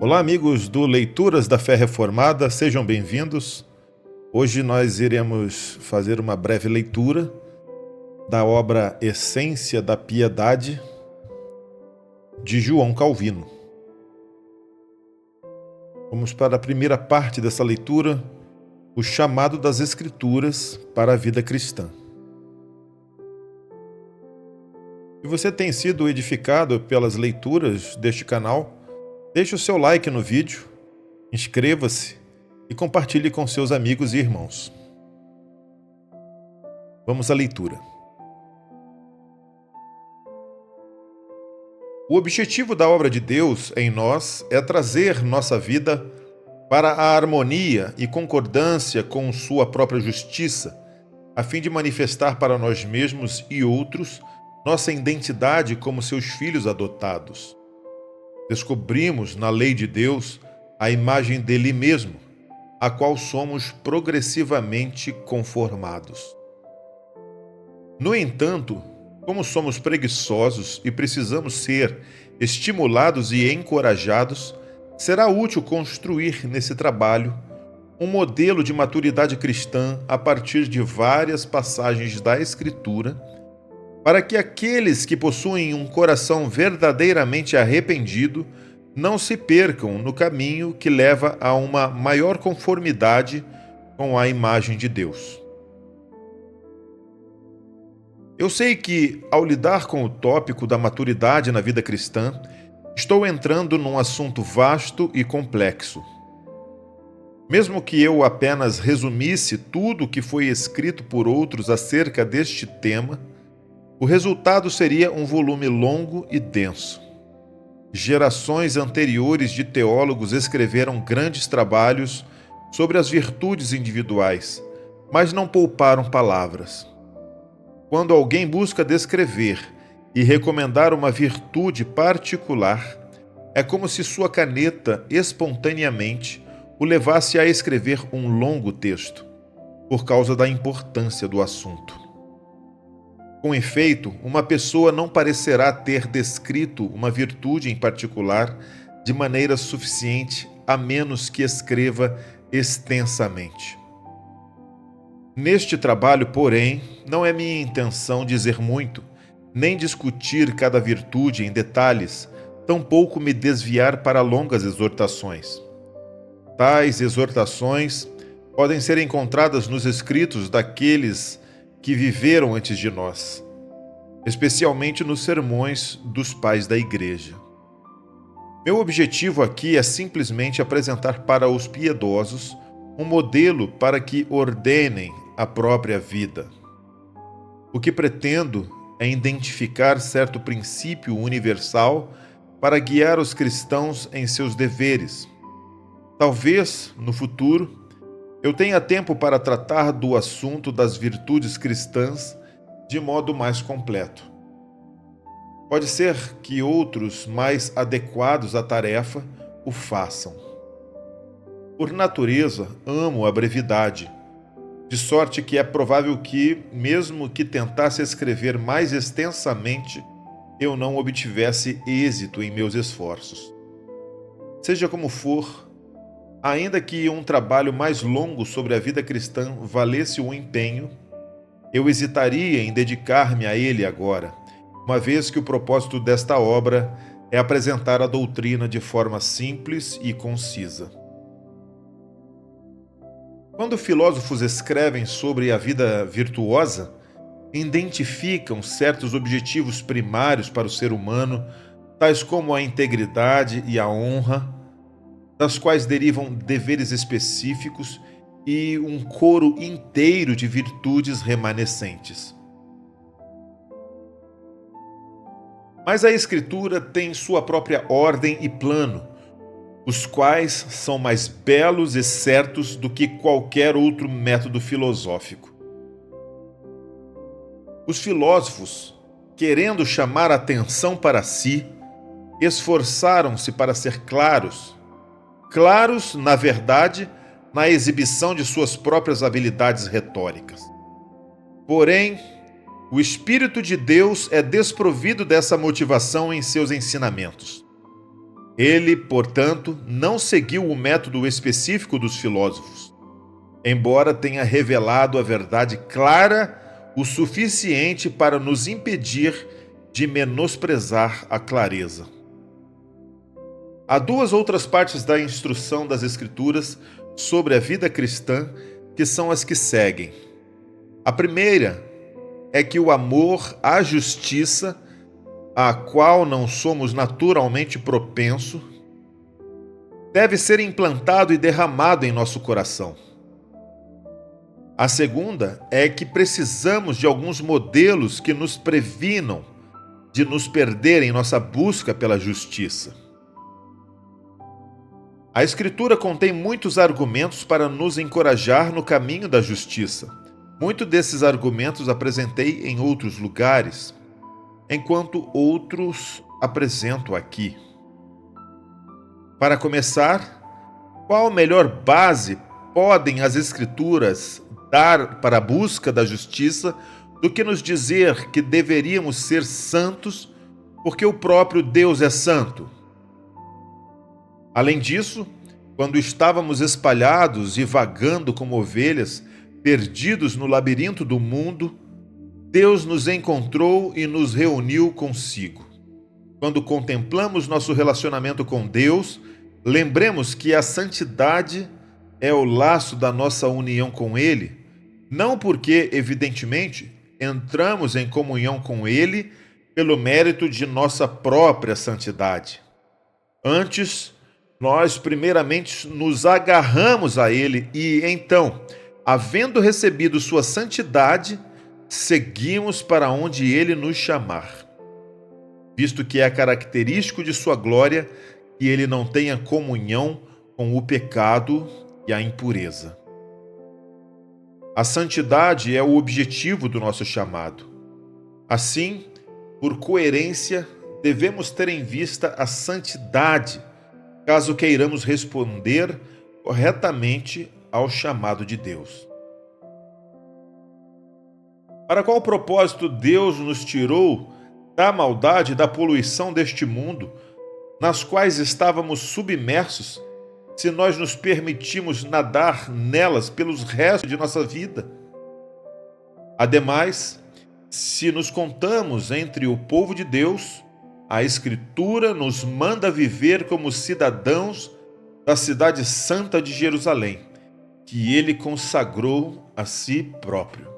Olá, amigos do Leituras da Fé Reformada, sejam bem-vindos. Hoje nós iremos fazer uma breve leitura da obra Essência da Piedade, de João Calvino. Vamos para a primeira parte dessa leitura, o chamado das Escrituras para a vida cristã. Se você tem sido edificado pelas leituras deste canal, deixe o seu like no vídeo, inscreva-se e compartilhe com seus amigos e irmãos. Vamos à leitura. O objetivo da obra de Deus em nós é trazer nossa vida para a harmonia e concordância com sua própria justiça, a fim de manifestar para nós mesmos e outros nossa identidade como seus filhos adotados. Descobrimos na lei de Deus a imagem dele mesmo, a qual somos progressivamente conformados. No entanto, como somos preguiçosos e precisamos ser estimulados e encorajados, será útil construir nesse trabalho um modelo de maturidade cristã a partir de várias passagens da Escritura, para que aqueles que possuem um coração verdadeiramente arrependido não se percam no caminho que leva a uma maior conformidade com a imagem de Deus. Eu sei que, ao lidar com o tópico da maturidade na vida cristã, estou entrando num assunto vasto e complexo. Mesmo que eu apenas resumisse tudo o que foi escrito por outros acerca deste tema, o resultado seria um volume longo e denso. Gerações anteriores de teólogos escreveram grandes trabalhos sobre as virtudes individuais, mas não pouparam palavras. Quando alguém busca descrever e recomendar uma virtude particular, é como se sua caneta espontaneamente o levasse a escrever um longo texto, por causa da importância do assunto. Com efeito, uma pessoa não parecerá ter descrito uma virtude em particular de maneira suficiente, a menos que escreva extensamente. Neste trabalho, porém, não é minha intenção dizer muito, nem discutir cada virtude em detalhes, tampouco me desviar para longas exortações. Tais exortações podem ser encontradas nos escritos daqueles que viveram antes de nós, especialmente nos sermões dos pais da Igreja. Meu objetivo aqui é simplesmente apresentar para os piedosos um modelo para que ordenem a própria vida. O que pretendo é identificar certo princípio universal para guiar os cristãos em seus deveres. Talvez, no futuro, eu tenha tempo para tratar do assunto das virtudes cristãs de modo mais completo. Pode ser que outros mais adequados à tarefa o façam. Por natureza, amo a brevidade, de sorte que é provável que, mesmo que tentasse escrever mais extensamente, eu não obtivesse êxito em meus esforços. Seja como for, ainda que um trabalho mais longo sobre a vida cristã valesse o empenho, eu hesitaria em dedicar-me a ele agora, uma vez que o propósito desta obra é apresentar a doutrina de forma simples e concisa. Quando filósofos escrevem sobre a vida virtuosa, identificam certos objetivos primários para o ser humano, tais como a integridade e a honra, das quais derivam deveres específicos e um coro inteiro de virtudes remanescentes. Mas a Escritura tem sua própria ordem e plano, os quais são mais belos e certos do que qualquer outro método filosófico. Os filósofos, querendo chamar a atenção para si, esforçaram-se para ser claros, na verdade, na exibição de suas próprias habilidades retóricas. Porém, o Espírito de Deus é desprovido dessa motivação em seus ensinamentos. Ele, portanto, não seguiu o método específico dos filósofos, embora tenha revelado a verdade clara o suficiente para nos impedir de menosprezar a clareza. Há duas outras partes da instrução das Escrituras sobre a vida cristã que são as que seguem. A primeira é que o amor à justiça, a qual não somos naturalmente propensos, deve ser implantado e derramado em nosso coração. A segunda é que precisamos de alguns modelos que nos previnam de nos perder em nossa busca pela justiça. A Escritura contém muitos argumentos para nos encorajar no caminho da justiça. Muitos desses argumentos apresentei em outros lugares, enquanto outros apresento aqui. Para começar, qual melhor base podem as Escrituras dar para a busca da justiça do que nos dizer que deveríamos ser santos porque o próprio Deus é santo? Além disso, quando estávamos espalhados e vagando como ovelhas, perdidos no labirinto do mundo, Deus nos encontrou e nos reuniu consigo. Quando contemplamos nosso relacionamento com Deus, lembremos que a santidade é o laço da nossa união com Ele, não porque, evidentemente, entramos em comunhão com Ele pelo mérito de nossa própria santidade. Antes, nós primeiramente nos agarramos a Ele e, então, havendo recebido sua santidade, seguimos para onde Ele nos chamar. Visto que é característico de sua glória que Ele não tenha comunhão com o pecado e a impureza. A santidade é o objetivo do nosso chamado. Assim, por coerência, devemos ter em vista a santidade, caso queiramos responder corretamente ao chamado de Deus. Para qual propósito Deus nos tirou da maldade e da poluição deste mundo, nas quais estávamos submersos, se nós nos permitimos nadar nelas pelos restos de nossa vida? Ademais, se nos contamos entre o povo de Deus, a Escritura nos manda viver como cidadãos da cidade santa de Jerusalém, que Ele consagrou a si próprio.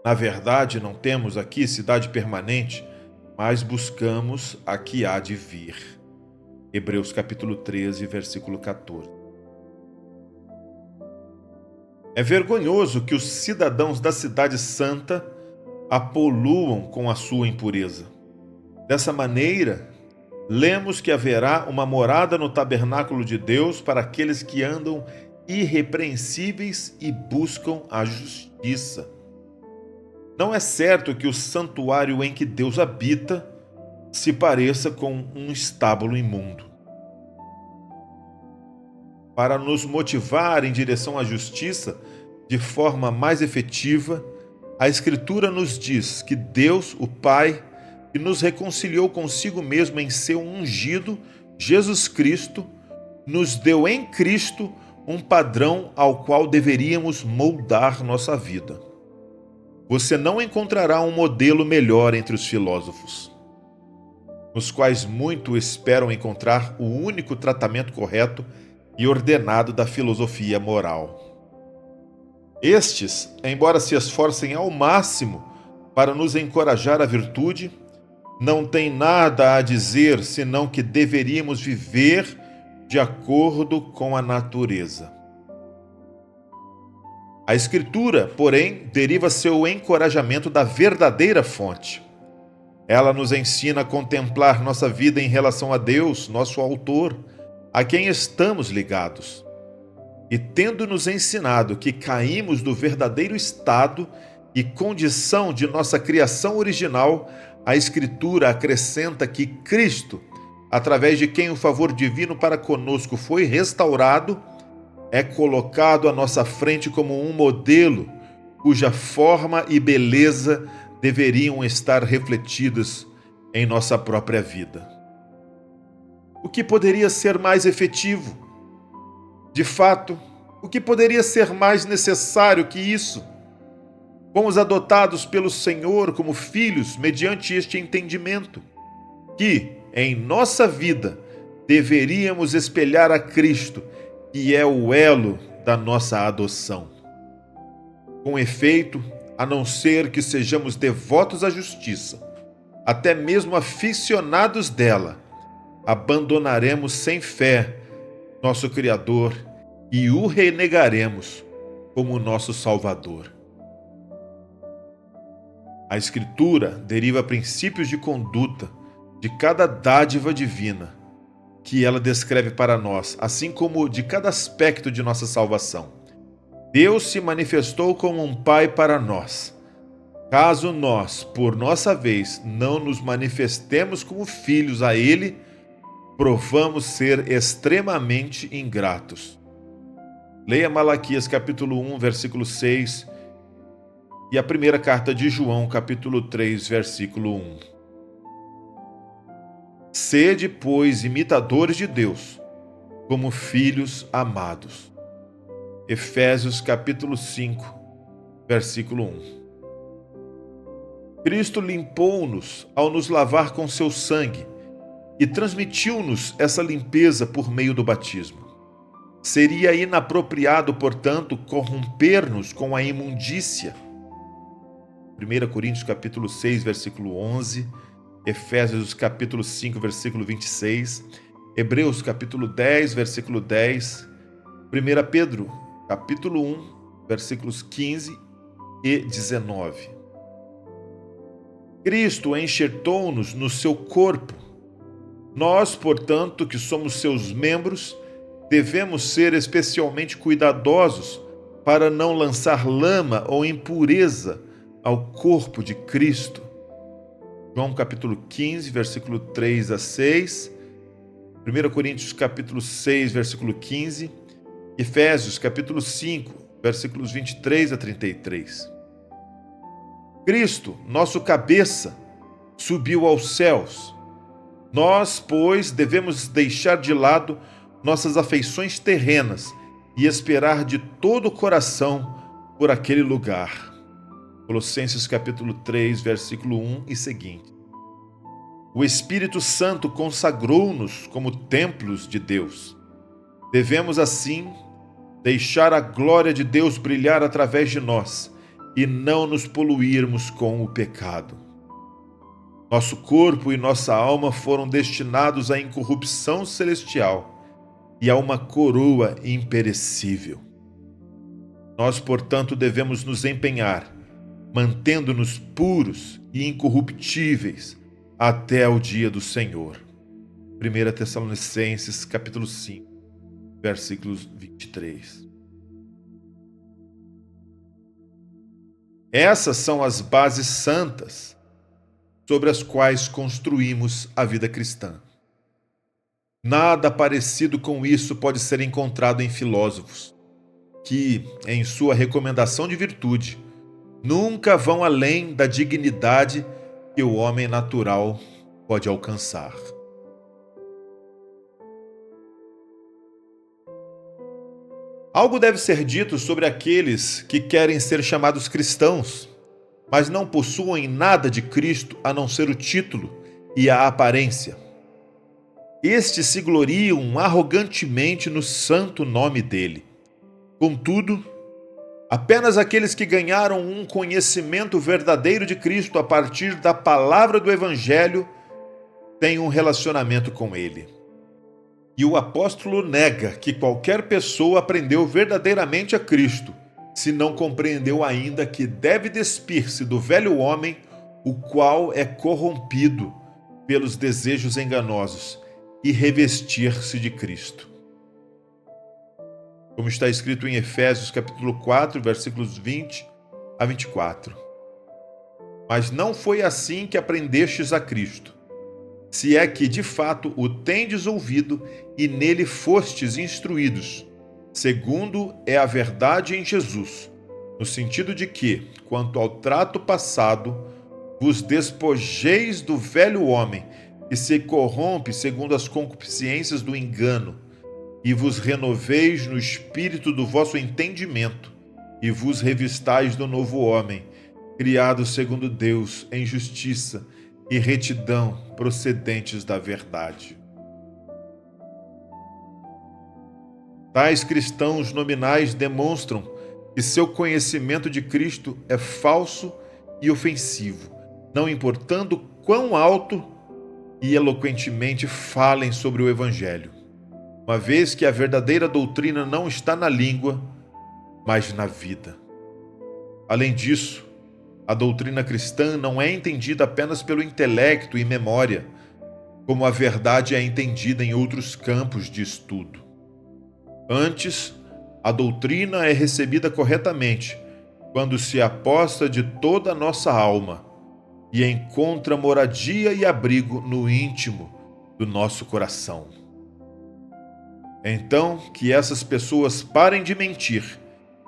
Na verdade, não temos aqui cidade permanente, mas buscamos a que há de vir. Hebreus capítulo 13, versículo 14. É vergonhoso que os cidadãos da cidade santa a poluam com a sua impureza. Dessa maneira, lemos que haverá uma morada no tabernáculo de Deus para aqueles que andam irrepreensíveis e buscam a justiça. Não é certo que o santuário em que Deus habita se pareça com um estábulo imundo. Para nos motivar em direção à justiça de forma mais efetiva, a Escritura nos diz que Deus, o Pai, que nos reconciliou consigo mesmo em seu ungido, Jesus Cristo, nos deu em Cristo um padrão ao qual deveríamos moldar nossa vida. Você não encontrará um modelo melhor entre os filósofos, nos quais muito esperam encontrar o único tratamento correto e ordenado da filosofia moral. Estes, embora se esforcem ao máximo para nos encorajar à virtude, não têm nada a dizer senão que deveríamos viver de acordo com a natureza. A Escritura, porém, deriva seu encorajamento da verdadeira fonte. Ela nos ensina a contemplar nossa vida em relação a Deus, nosso autor, a quem estamos ligados. E tendo nos ensinado que caímos do verdadeiro estado e condição de nossa criação original, a Escritura acrescenta que Cristo, através de quem o favor divino para conosco foi restaurado, é colocado à nossa frente como um modelo cuja forma e beleza deveriam estar refletidas em nossa própria vida. o que poderia ser mais efetivo? De fato, o que poderia ser mais necessário que isso? Fomos adotados pelo Senhor como filhos mediante este entendimento, que, em nossa vida, deveríamos espelhar a Cristo, que é o elo da nossa adoção. Com efeito, a não ser que sejamos devotos à justiça, até mesmo aficionados dela, abandonaremos sem fé nosso Criador e o renegaremos como nosso Salvador. A Escritura deriva princípios de conduta de cada dádiva divina que ela descreve para nós, assim como de cada aspecto de nossa salvação. Deus se manifestou como um Pai para nós. Caso nós, por nossa vez, não nos manifestemos como filhos a Ele, provamos ser extremamente ingratos. Leia Malaquias capítulo 1, versículo 6 e a primeira carta de João, capítulo 3, versículo 1. Sede, pois, imitadores de Deus, como filhos amados. Efésios capítulo 5, versículo 1. Cristo limpou-nos ao nos lavar com seu sangue e transmitiu-nos essa limpeza por meio do batismo. Seria inapropriado, portanto, corromper-nos com a imundícia. 1 Coríntios capítulo 6, versículo 11, Efésios capítulo 5, versículo 26, Hebreus capítulo 10, versículo 10, 1 Pedro capítulo 1, versículos 15 e 19. Cristo enxertou-nos no seu corpo. Nós, portanto, que somos seus membros, devemos ser especialmente cuidadosos para não lançar lama ou impureza ao corpo de Cristo. João capítulo 15, versículo 3 a 6, 1 Coríntios capítulo 6, versículo 15, Efésios capítulo 5, versículos 23 a 33. Cristo, nosso cabeça, subiu aos céus. Nós, pois, devemos deixar de lado nossas afeições terrenas e esperar de todo o coração por aquele lugar. Colossenses capítulo 3, versículo 1 e seguinte. O Espírito Santo consagrou-nos como templos de Deus. Devemos, assim, deixar a glória de Deus brilhar através de nós e não nos poluirmos com o pecado. Nosso corpo e nossa alma foram destinados à incorrupção celestial e a uma coroa imperecível. Nós, portanto, devemos nos empenhar, mantendo-nos puros e incorruptíveis até o dia do Senhor. 1 Tessalonicenses, capítulo 5, versículos 23. Essas são as bases santas sobre as quais construímos a vida cristã. Nada parecido com isso pode ser encontrado em filósofos, que, em sua recomendação de virtude, nunca vão além da dignidade que o homem natural pode alcançar. Algo deve ser dito sobre aqueles que querem ser chamados cristãos, mas não possuem nada de Cristo a não ser o título e a aparência. Estes se gloriam arrogantemente no santo nome dele. Contudo, apenas aqueles que ganharam um conhecimento verdadeiro de Cristo a partir da palavra do Evangelho têm um relacionamento com ele. E o apóstolo nega que qualquer pessoa aprendeu verdadeiramente a Cristo, se não compreendeu ainda que deve despir-se do velho homem, o qual é corrompido pelos desejos enganosos, e revestir-se de Cristo. Como está escrito em Efésios capítulo 4, versículos 20 a 24. Mas não foi assim que aprendestes a Cristo, se é que de fato o tendes ouvido e nele fostes instruídos, segundo é a verdade em Jesus, no sentido de que, quanto ao trato passado, vos despojeis do velho homem, que se corrompe segundo as concupiscências do engano, e vos renoveis no espírito do vosso entendimento, e vos revistais do novo homem, criado segundo Deus em justiça e retidão procedentes da verdade. Tais cristãos nominais demonstram que seu conhecimento de Cristo é falso e ofensivo, não importando quão alto e eloquentemente falem sobre o Evangelho, uma vez que a verdadeira doutrina não está na língua, mas na vida. Além disso, a doutrina cristã não é entendida apenas pelo intelecto e memória, como a verdade é entendida em outros campos de estudo. Antes, a doutrina é recebida corretamente quando se aposta de toda a nossa alma e encontra moradia e abrigo no íntimo do nosso coração. Então, que essas pessoas parem de mentir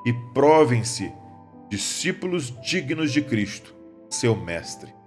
e provem-se discípulos dignos de Cristo, seu Mestre.